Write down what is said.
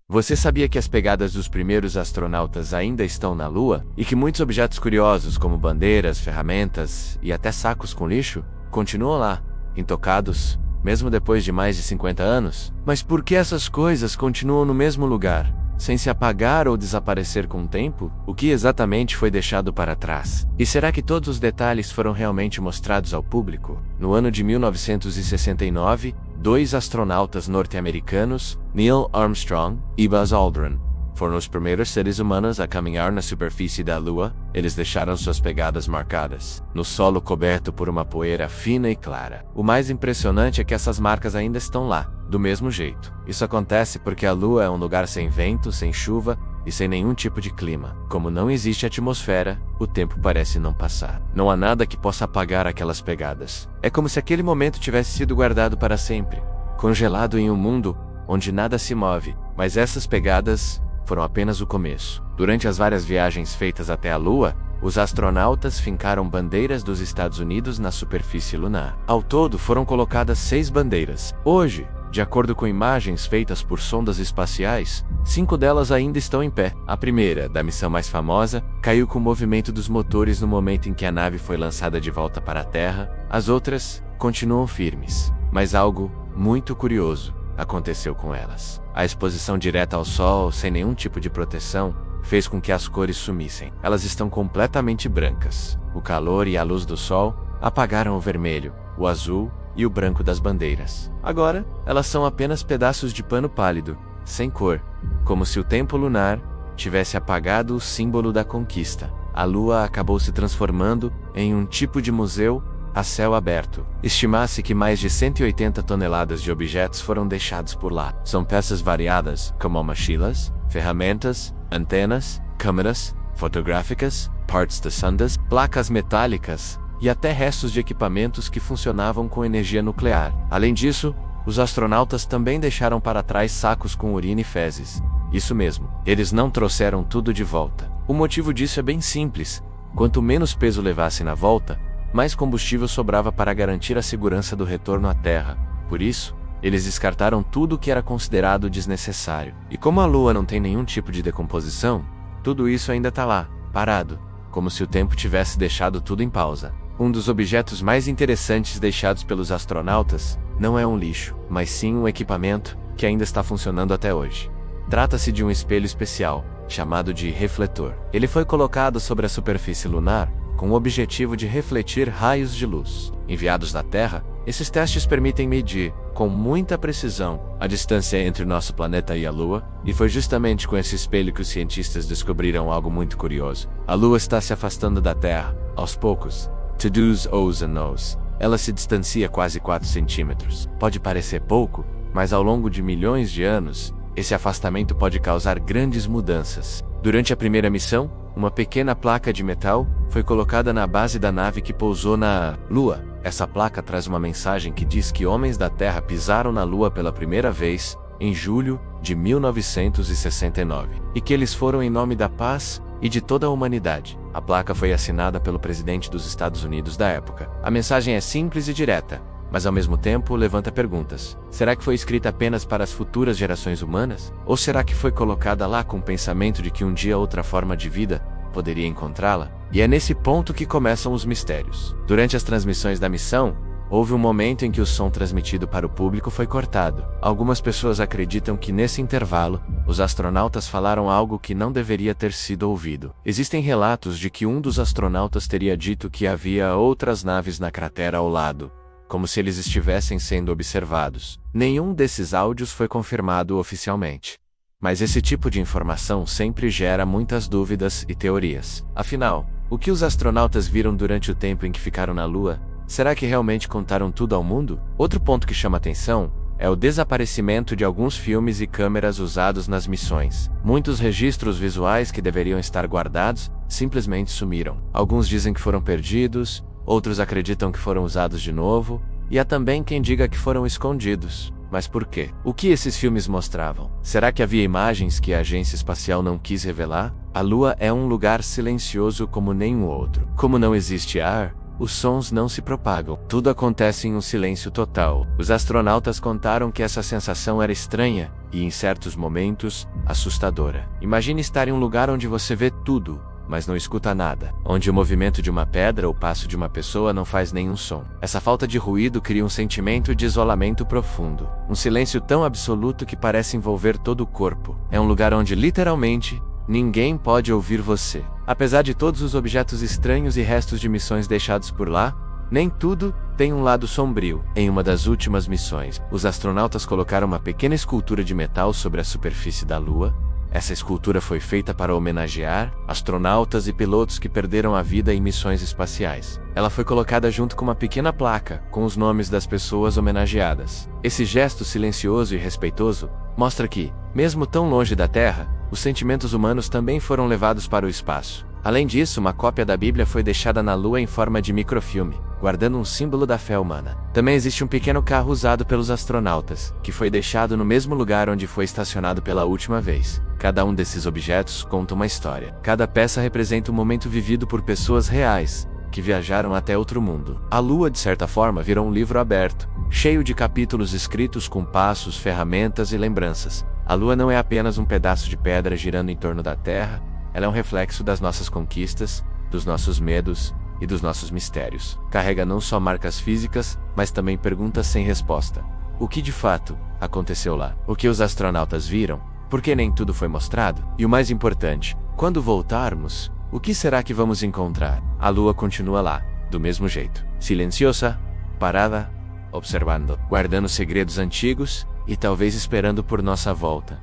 Você sabia que as pegadas dos primeiros astronautas ainda estão na Lua? E que muitos objetos curiosos, como bandeiras, ferramentas e até sacos com lixo, continuam lá, intocados, mesmo depois de mais de 50 anos? Mas por que essas coisas continuam no mesmo lugar, sem se apagar ou desaparecer com o tempo? O que exatamente foi deixado para trás? E será que todos os detalhes foram realmente mostrados ao público? No ano de 1969, dois astronautas norte-americanos, Neil Armstrong e Buzz Aldrin, foram os primeiros seres humanos a caminhar na superfície da Lua. Eles deixaram suas pegadas marcadas no solo coberto por uma poeira fina e clara. O mais impressionante é que essas marcas ainda estão lá, do mesmo jeito. Isso acontece porque a Lua é um lugar sem vento, sem chuva e sem nenhum tipo de clima. Como não existe atmosfera, o tempo parece não passar. Não há nada que possa apagar aquelas pegadas. É como se aquele momento tivesse sido guardado para sempre, congelado em um mundo onde nada se move. Mas essas pegadas foram apenas o começo. Durante as várias viagens feitas até a Lua, os astronautas fincaram bandeiras dos Estados Unidos na superfície lunar. Ao todo, foram colocadas 6 bandeiras. Hoje, de acordo com imagens feitas por sondas espaciais, 5 delas ainda estão em pé. A primeira, da missão mais famosa, caiu com o movimento dos motores no momento em que a nave foi lançada de volta para a Terra. As outras continuam firmes. Mas algo muito curioso aconteceu com elas. A exposição direta ao Sol, sem nenhum tipo de proteção, fez com que as cores sumissem. Elas estão completamente brancas. O calor e a luz do Sol apagaram o vermelho, o azul e o branco das bandeiras. Agora, elas são apenas pedaços de pano pálido, sem cor, como se o tempo lunar tivesse apagado o símbolo da conquista. A Lua acabou se transformando em um tipo de museu a céu aberto. Estima-se que mais de 180 toneladas de objetos foram deixados por lá. São peças variadas, como mochilas, ferramentas, antenas, câmeras fotográficas, partes de sondas, placas metálicas e até restos de equipamentos que funcionavam com energia nuclear. Além disso, os astronautas também deixaram para trás sacos com urina e fezes. Isso mesmo, eles não trouxeram tudo de volta. O motivo disso é bem simples. Quanto menos peso levassem na volta, mais combustível sobrava para garantir a segurança do retorno à Terra. Por isso, eles descartaram tudo o que era considerado desnecessário. E como a Lua não tem nenhum tipo de decomposição, tudo isso ainda está lá, parado, como se o tempo tivesse deixado tudo em pausa. Um dos objetos mais interessantes deixados pelos astronautas não é um lixo, mas sim um equipamento que ainda está funcionando até hoje. Trata-se de um espelho especial, chamado de refletor. Ele foi colocado sobre a superfície lunar com o objetivo de refletir raios de luz enviados da Terra. Esses testes permitem medir, com muita precisão, a distância entre o nosso planeta e a Lua, e foi justamente com esse espelho que os cientistas descobriram algo muito curioso. A Lua está se afastando da Terra, aos poucos. To do's, O's and O's. Ela se distancia quase 4 centímetros. Pode parecer pouco, mas ao longo de milhões de anos, esse afastamento pode causar grandes mudanças. Durante a primeira missão, uma pequena placa de metal foi colocada na base da nave que pousou na Lua. Essa placa traz uma mensagem que diz que homens da Terra pisaram na Lua pela primeira vez em julho de 1969 e que eles foram em nome da paz e de toda a humanidade. A placa foi assinada pelo presidente dos Estados Unidos da época. A mensagem é simples e direta, mas ao mesmo tempo levanta perguntas. Será que foi escrita apenas para as futuras gerações humanas? Ou será que foi colocada lá com o pensamento de que um dia outra forma de vida poderia encontrá-la? E é nesse ponto que começam os mistérios. Durante as transmissões da missão, houve um momento em que o som transmitido para o público foi cortado. Algumas pessoas acreditam que nesse intervalo, os astronautas falaram algo que não deveria ter sido ouvido. Existem relatos de que um dos astronautas teria dito que havia outras naves na cratera ao lado, como se eles estivessem sendo observados. Nenhum desses áudios foi confirmado oficialmente. Mas esse tipo de informação sempre gera muitas dúvidas e teorias. Afinal, o que os astronautas viram durante o tempo em que ficaram na Lua? Será que realmente contaram tudo ao mundo? Outro ponto que chama atenção é o desaparecimento de alguns filmes e câmeras usados nas missões. Muitos registros visuais que deveriam estar guardados simplesmente sumiram. Alguns dizem que foram perdidos, outros acreditam que foram usados de novo, e há também quem diga que foram escondidos. Mas por quê? O que esses filmes mostravam? Será que havia imagens que a agência espacial não quis revelar? A Lua é um lugar silencioso como nenhum outro. Como não existe ar, os sons não se propagam. Tudo acontece em um silêncio total. Os astronautas contaram que essa sensação era estranha, e em certos momentos, assustadora. Imagine estar em um lugar onde você vê tudo, mas não escuta nada. Onde o movimento de uma pedra ou o passo de uma pessoa não faz nenhum som. Essa falta de ruído cria um sentimento de isolamento profundo. Um silêncio tão absoluto que parece envolver todo o corpo. É um lugar onde, literalmente, ninguém pode ouvir você. Apesar de todos os objetos estranhos e restos de missões deixados por lá, nem tudo tem um lado sombrio. Em uma das últimas missões, os astronautas colocaram uma pequena escultura de metal sobre a superfície da Lua. Essa escultura foi feita para homenagear astronautas e pilotos que perderam a vida em missões espaciais. Ela foi colocada junto com uma pequena placa com os nomes das pessoas homenageadas. Esse gesto silencioso e respeitoso mostra que, mesmo tão longe da Terra, os sentimentos humanos também foram levados para o espaço. Além disso, uma cópia da Bíblia foi deixada na Lua em forma de microfilme, guardando um símbolo da fé humana. Também existe um pequeno carro usado pelos astronautas, que foi deixado no mesmo lugar onde foi estacionado pela última vez. Cada um desses objetos conta uma história. Cada peça representa um momento vivido por pessoas reais, que viajaram até outro mundo. A Lua, de certa forma, virou um livro aberto, cheio de capítulos escritos com passos, ferramentas e lembranças. A Lua não é apenas um pedaço de pedra girando em torno da Terra, ela é um reflexo das nossas conquistas, dos nossos medos e dos nossos mistérios. Carrega não só marcas físicas, mas também perguntas sem resposta. O que de fato aconteceu lá? O que os astronautas viram? Por que nem tudo foi mostrado? E o mais importante, quando voltarmos, o que será que vamos encontrar? A Lua continua lá, do mesmo jeito, silenciosa, parada, observando, guardando segredos antigos e talvez esperando por nossa volta.